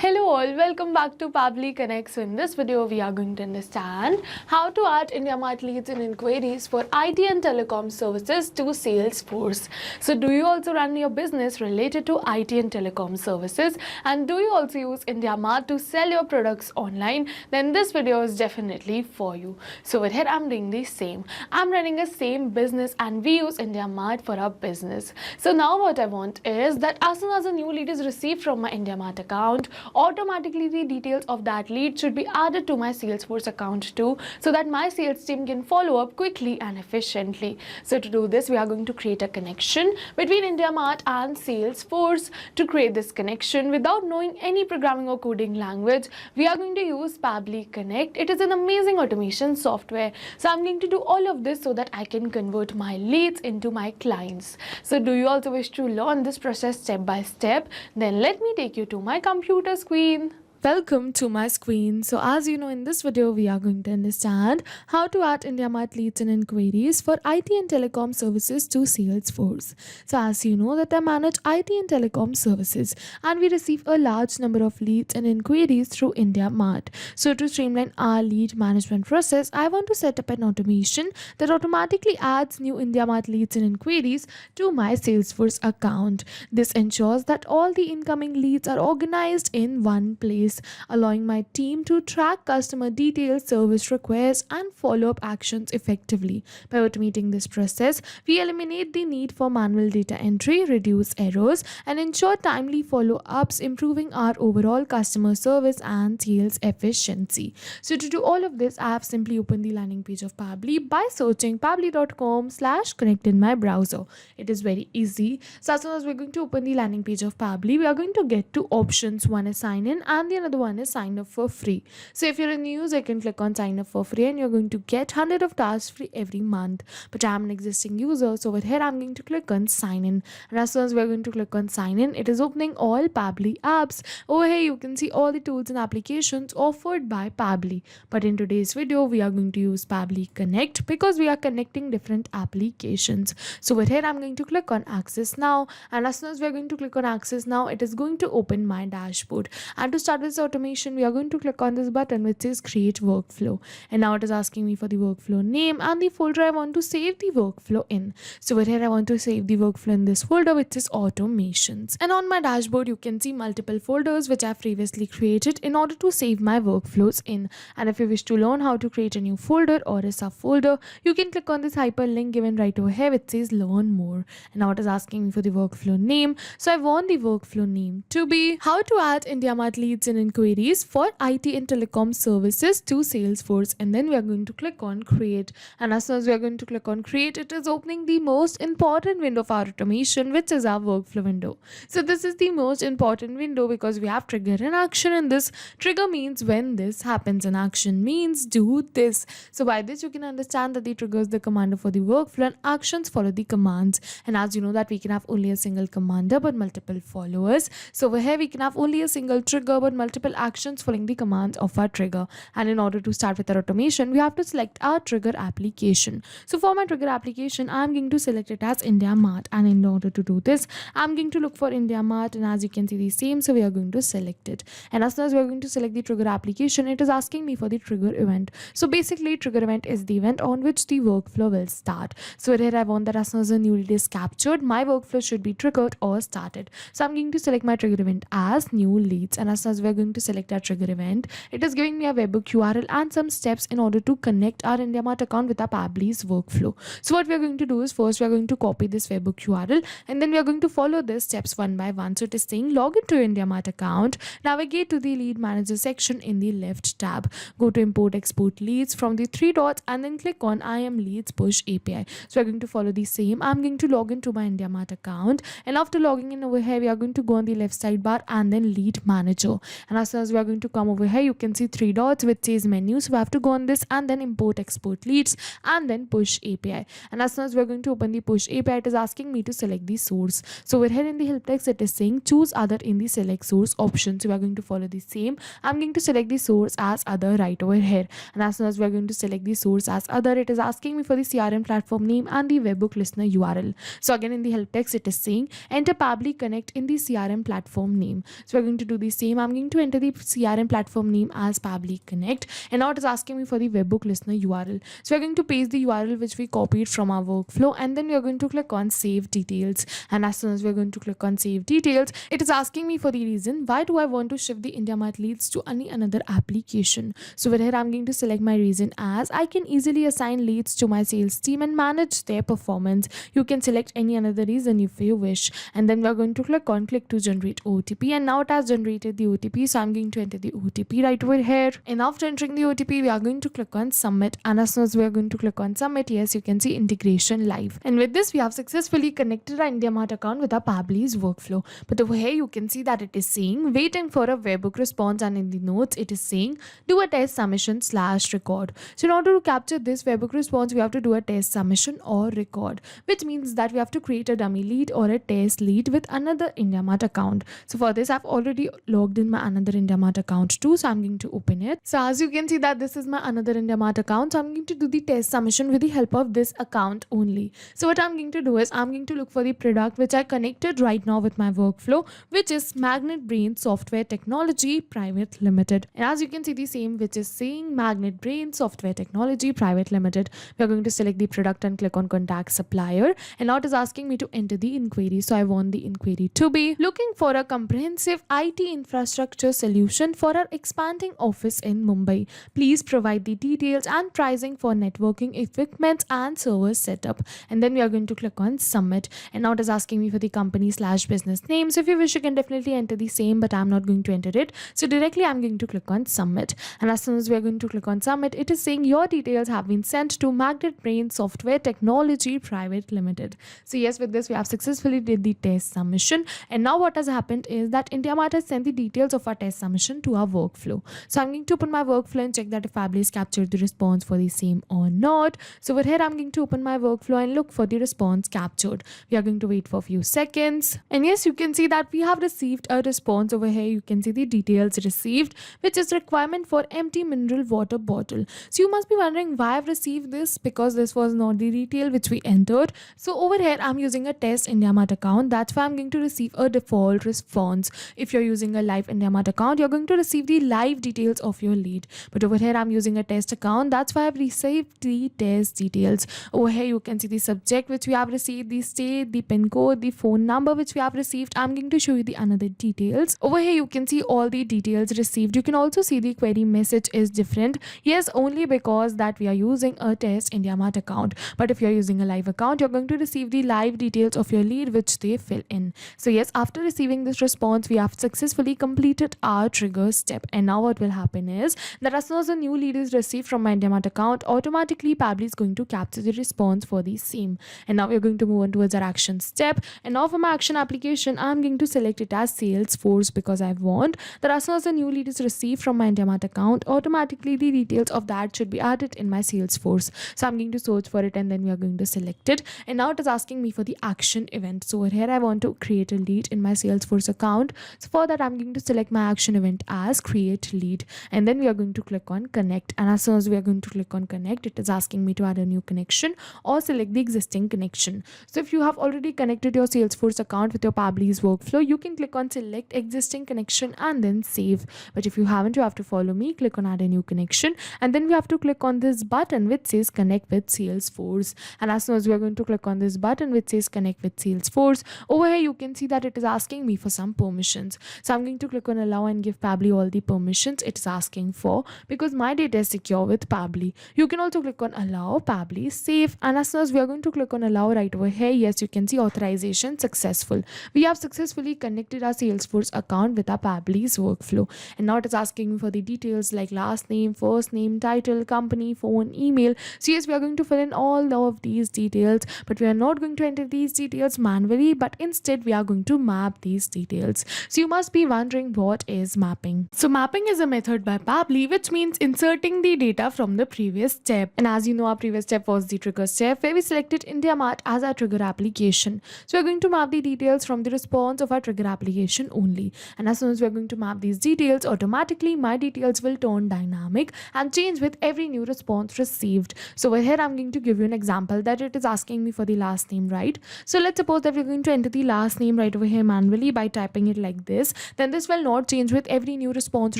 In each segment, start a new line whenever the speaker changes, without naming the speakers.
Hello all, welcome back to Pabbly Connect. So in this video, we are going to understand how to add IndiaMART leads and inquiries for IT and telecom services to Salesforce. So do you also run your business related to IT and telecom services? And do you also use IndiaMART to sell your products online? Then this video is definitely for you. So with here, I'm doing the same. I'm running a same business and we use IndiaMART for our business. So now what I want is that as soon as a new lead is received from my IndiaMART account, automatically the details of that lead should be added to my Salesforce account too, so that my sales team can follow up quickly and efficiently. So to do this, we are going to create a connection between IndiaMART and Salesforce. To create this connection without knowing any programming or coding language, we are going to use Pabbly Connect. It is an amazing automation software. So I'm going to do all of this so that I can convert my leads into my clients. So do you also wish to learn this process step by step? Then let me take you to my computer screen. Welcome to my screen. So as you know, in this video, we are going to understand how to add IndiaMART leads and inquiries for IT and telecom services to Salesforce. So as you know that I manage IT and telecom services and we receive a large number of leads and inquiries through IndiaMART. So to streamline our lead management process, I want to set up an automation that automatically adds new IndiaMART leads and inquiries to my Salesforce account. This ensures that all the incoming leads are organized in one place, allowing my team to track customer details, service requests, and follow-up actions effectively. By automating this process, we eliminate the need for manual data entry, reduce errors, and ensure timely follow-ups, improving our overall customer service and sales efficiency. So to do all of this, I have simply opened the landing page of Pabbly by searching pabbly.com/connect in my browser. It is very easy. So as soon as we're going to open the landing page of Pabbly, we are going to get two options. One is sign in and the another one is sign up for free. So if you're a new user, you can click on sign up for free and you're going to get 100 of tasks free every month. But I'm an existing user, so over here I'm going to click on sign in. And as soon as we're going to click on sign in, it is opening all Pabbly apps. Over here you can see all the tools and applications offered by Pabbly. But in today's video, we are going to use Pabbly Connect because we are connecting different applications. So over here I'm going to click on access now, and as soon as we're going to click on access now, it is going to open my dashboard. And to start this automation, we are going to click on this button which says create workflow, and now it is asking me for the workflow name and the folder I want to save the workflow in. So over here I want to save the workflow in this folder which is automations, and on my dashboard you can see multiple folders which I've previously created in order to save my workflows in. And if you wish to learn how to create a new folder or a subfolder, you can click on this hyperlink given right over here which says learn more. And now it is asking me for the workflow name, so I want the workflow name to be how to add IndiaMART leads and inquiries for IT and telecom services to Salesforce, and then we are going to click on create. And as soon as we are going to click on create, it is opening the most important window of our automation, which is our workflow window. So this is the most important window because we have trigger and action in this. Trigger means when this happens and action means do this. So by this you can understand that the trigger is the commander for the workflow and actions follow the commands. And as you know that we can have only a single commander but multiple followers. So over here we can have only a single trigger but multiple actions following the commands of our trigger. And in order to start with our automation, we have to select our trigger application. So for my trigger application, I'm going to select it as IndiaMART, and in order to do this, I'm going to look for IndiaMART, and as you can see the same, so we are going to select it. And as soon as we're going to select the trigger application, it is asking me for the trigger event. So basically trigger event is the event on which the workflow will start. So here I want that as soon as a new lead is captured, my workflow should be triggered or started. So I'm going to select my trigger event as new leads, and as soon as we're going to select our trigger event, it is giving me a webhook URL and some steps in order to connect our IndiaMART account with our Pabbly's workflow. So what we are going to do is first we are going to copy this webhook URL, and then we are going to follow the steps one by one. So it is saying log into your IndiaMART account, navigate to the lead manager section in the left tab, go to import export leads from the three dots, and then click on I am leads push API. So we're going to follow the same. I'm going to log into my IndiaMART account, and after logging in over here, we are going to go on the left sidebar and then lead manager. And as soon as we are going to come over here, you can see three dots which says menu. So we have to go on this and then import export leads and then push API. And as soon as we're going to open the push API, it is asking me to select the source. So we're here in the help text, it is saying choose other in the select source option. So we are going to follow the same. I'm going to select the source as other right over here. And as soon as we're going to select the source as other, it is asking me for the CRM platform name and the webhook listener URL. So again in the help text, it is saying enter Pabbly Connect in the CRM platform name. So we're going to do the same. I'm going to enter the CRM platform name as Pabbly Connect, and now it is asking me for the webbook listener URL. So we're going to paste the URL which we copied from our workflow, and then we are going to click on save details. And as soon as we're going to click on save details, it is asking me for the reason why do I want to shift the IndiaMART leads to any another application. So over here I'm going to select my reason as I can easily assign leads to my sales team and manage their performance. You can select any another reason if you wish, and then we're going to click to generate OTP, and now it has generated the OTP. So I'm going to enter the OTP right over here, and after entering the OTP we are going to click on submit, and as soon as we are going to click on submit, yes, you can see integration live. And with this we have successfully connected our IndiaMART account with our Pabbly's workflow. But over here you can see that it is saying waiting for a webbook response, and in the notes it is saying do a test submission / record. So in order to capture this webbook response we have to do a test submission or record, which means that we have to create a dummy lead or a test lead with another IndiaMART account. So for this I've already logged in my another IndiaMART account too, so I'm going to open it. So as you can see that this is my another IndiaMART account, so I'm going to do the test submission with the help of this account only. So what I'm going to do is I'm going to look for the product which I connected right now with my workflow, which is Magnet Brain Software Technology Private Limited. And as you can see the same which is saying Magnet Brain Software Technology Private Limited, we are going to select the product and click on contact supplier, and now it is asking me to enter the inquiry. So I want the inquiry to be looking for a comprehensive IT infrastructure solution for our expanding office in Mumbai. Please provide the details and pricing for networking equipment and server setup, and then we are going to click on submit, and now it is asking me for the company / business name. So if you wish you can definitely enter the same, but I'm not going to enter it, so directly I'm going to click on submit, and as soon as we are going to click on submit, it is saying your details have been sent to Magnet Brain Software Technology Private Limited. So yes, with this we have successfully did the test submission, and now what has happened is that IndiaMART has sent the details of our test submission to our workflow. So I'm going to open my workflow and check that if Pabbly has captured the response for the same or not. So over here I'm going to open my workflow and look for the response captured. We are going to wait for a few seconds, and yes, you can see that we have received a response. Over here you can see the details received, which is requirement for empty mineral water bottle. So you must be wondering why I've received this, because this was not the detail which we entered. So over here I'm using a test IndiaMART account, that's why I'm going to receive a default response. If you're using a live IndiaMART account, you're going to receive the live details of your lead, but over here I'm using a test account, that's why I've received the test details. Over here you can see the subject which we have received, the state, the pin code, the phone number which we have received. I'm going to show you the another details. Over here you can see all the details received. You can also see the query message is different, yes, only because that we are using a test IndiaMART account. But if you're using a live account, you're going to receive the live details of your lead which they fill in. So yes, after receiving this response we have successfully completed our trigger step, and now what will happen is that as soon as a new lead is received from my IndiaMART account, automatically Pabbly is going to capture the response for the same. And now we're going to move on towards our action step, and now for my action application I'm going to select it as Salesforce, because I want that as soon as a new lead is received from my IndiaMART account, automatically the details of that should be added in my Salesforce. So I'm going to search for it, and then we are going to select it, and now it is asking me for the action event. So over here I want to create a lead in my Salesforce account. So for that I'm going to select my action event as create lead, and then we are going to click on connect, and as soon as we are going to click on connect, it is asking me to add a new connection or select the existing connection. So if you have already connected your Salesforce account with your Pabbly's workflow, you can click on select existing connection and then save. But if you haven't, you have to follow me, click on add a new connection, and then we have to click on this button which says connect with Salesforce. And as soon as we are going to click on this button which says connect with Salesforce, over here you can see that it is asking me for some permissions. So I'm going to click on allow and give Pabbly all the permissions it is asking for, because my data is secure with Pabbly. You can also click on allow, Pabbly, save, and as soon as we are going to click on allow right over here, yes, you can see authorization successful. We have successfully connected our Salesforce account with our Pabbly's workflow, and now it is asking me for the details like last name, first name, title, company, phone, email. So yes, we are going to fill in all of these details, but we are not going to enter these details manually, but instead we are going to map these details. So you must be wondering what is mapping. So mapping is a method by Pabbly which means inserting the data from the previous step, and as you know, our previous step was the trigger step where we selected IndiaMART as our trigger application. So we're going to map the details from the response of our trigger application only, and as soon as we're going to map these details, automatically my details will turn dynamic and change with every new response received. So over here I'm going to give you an example that it is asking me for the last name, right? So let's suppose that we're going to enter the last name right over here manually by typing it like this, then this will not not change with every new response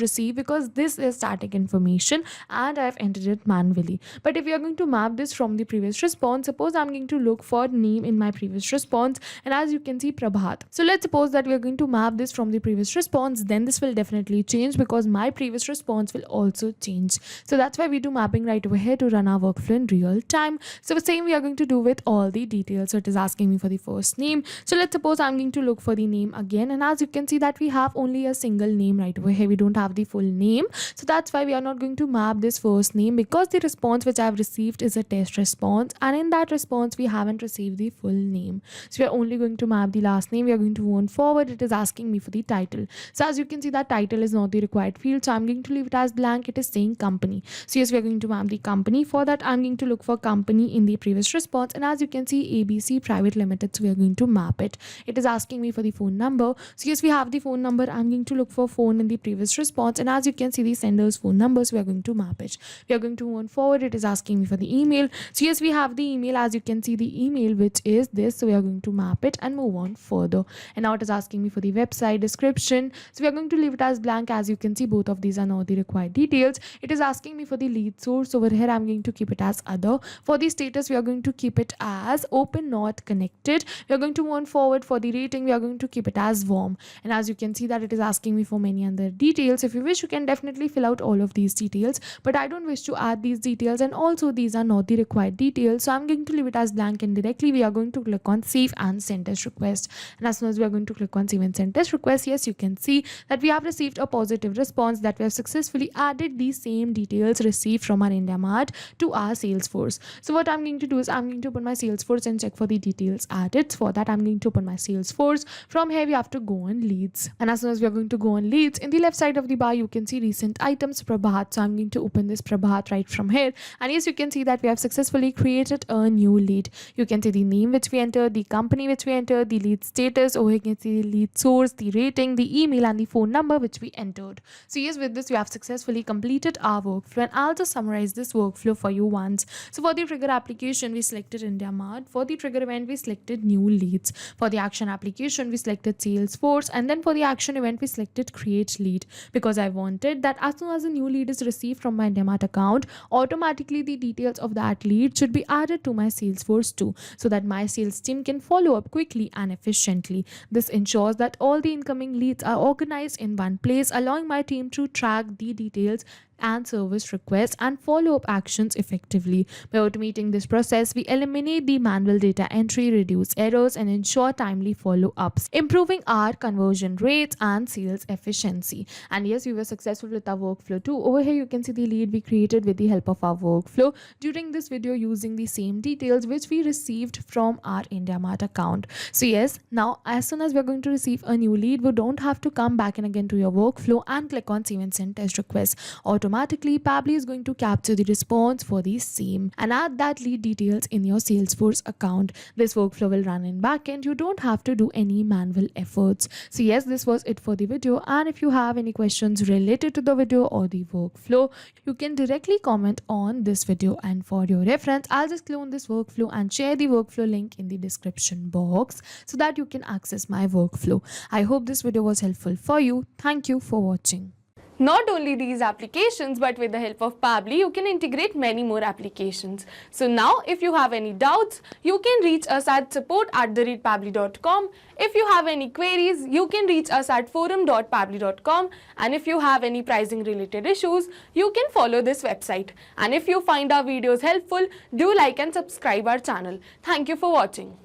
received because this is static information and I have entered it manually. But if we are going to map this from the previous response, suppose I'm going to look for name in my previous response, and as you can see Prabhat. So let's suppose that we are going to map this from the previous response, then this will definitely change because my previous response will also change. So that's why we do mapping right over here to run our workflow in real time. So the same we are going to do with all the details. So it is asking me for the first name. So let's suppose I'm going to look for the name again, and as you can see that we have only a single name right over here. We don't have the full name. So that's why we are not going to map this first name because the response which I have received is a test response, and in that response we haven't received the full name. So we are only going to map the last name. We are going to move on forward. It is asking me for the title. So as you can see that title is not the required field, so I'm going to leave it as blank. It is saying company. So yes, we are going to map the company. For that I'm going to look for company in the previous response, and as you can see ABC Private Limited, so we are going to map it. It is asking me for the phone number. So yes, we have the phone number. I'm going to look for phone in the previous response, and as you can see the sender's phone number, so we are going to map it. We are going to move on forward. It is asking me for the email. So yes, we have the email. As you can see the email which is this, so we are going to map it and move on further. And now it is asking me for the website description, so we are going to leave it as blank. As you can see both of these are not the required details. It is asking me for the lead source. Over here I'm going to keep it as other. For the status we are going to keep it as open not connected. We are going to move on forward. For the rating we are going to keep it as warm, and as you can see that it is asking me for many other details. If you wish you can definitely fill out all of these details, but I don't wish to add these details, and also these are not the required details, so I'm going to leave it as blank, and directly we are going to click on save and send test request. And as soon as we are going to click on save and send test request, yes, you can see that we have received a positive response that we have successfully added the same details received from our IndiaMART to our Salesforce. So what I'm going to do is I'm going to open my Salesforce and check for the details added. For that I'm going to open my Salesforce. From here we have to go on leads, and as soon as we are going to go on leads, in the left side of the bar you can see recent items Prabhat. So I'm going to open this Prabhat right from here, and yes, you can see that we have successfully created a new lead. You can see the name which we entered, the company which we entered, the lead status. Over here you can see the lead source, the rating, the email, and the phone number which we entered. So yes, with this we have successfully completed our workflow, and I'll just summarize this workflow for you once. So for the trigger application we selected IndiaMART. For the trigger event we selected new leads. For the action application we selected Salesforce, and then for the action event we selected create lead, because I wanted that as soon as a new lead is received from my IndiaMART account, automatically the details of that lead should be added to my Salesforce too, so that my sales team can follow up quickly and efficiently. This ensures that all the incoming leads are organized in one place, allowing my team to track the details and service requests and follow-up actions effectively. By automating this process, we eliminate the manual data entry, reduce errors, and ensure timely follow-ups, improving our conversion rates and sales efficiency. And yes, we were successful with our workflow too. Over here, you can see the lead we created with the help of our workflow during this video using the same details which we received from our IndiaMART account. So yes, now as soon as we're going to receive a new lead, we don't have to come back and again to your workflow and click on save and send test request. Automatically Pabbly is going to capture the response for the same and add that lead details in your Salesforce account. This workflow will run in backend. You don't have to do any manual efforts. So yes, this was it for the video, and if you have any questions related to the video or the workflow, you can directly comment on this video. And for your reference, I'll just clone this workflow and share the workflow link in the description box so that you can access my workflow. I hope this video was helpful for you. Thank you for watching. Not only these applications, but with the help of Pabbly, you can integrate many more applications. So now, if you have any doubts, you can reach us at support@pabbly.com. If you have any queries, you can reach us at forum.pabbly.com. And if you have any pricing related issues, you can follow this website. And if you find our videos helpful, do like and subscribe our channel. Thank you for watching.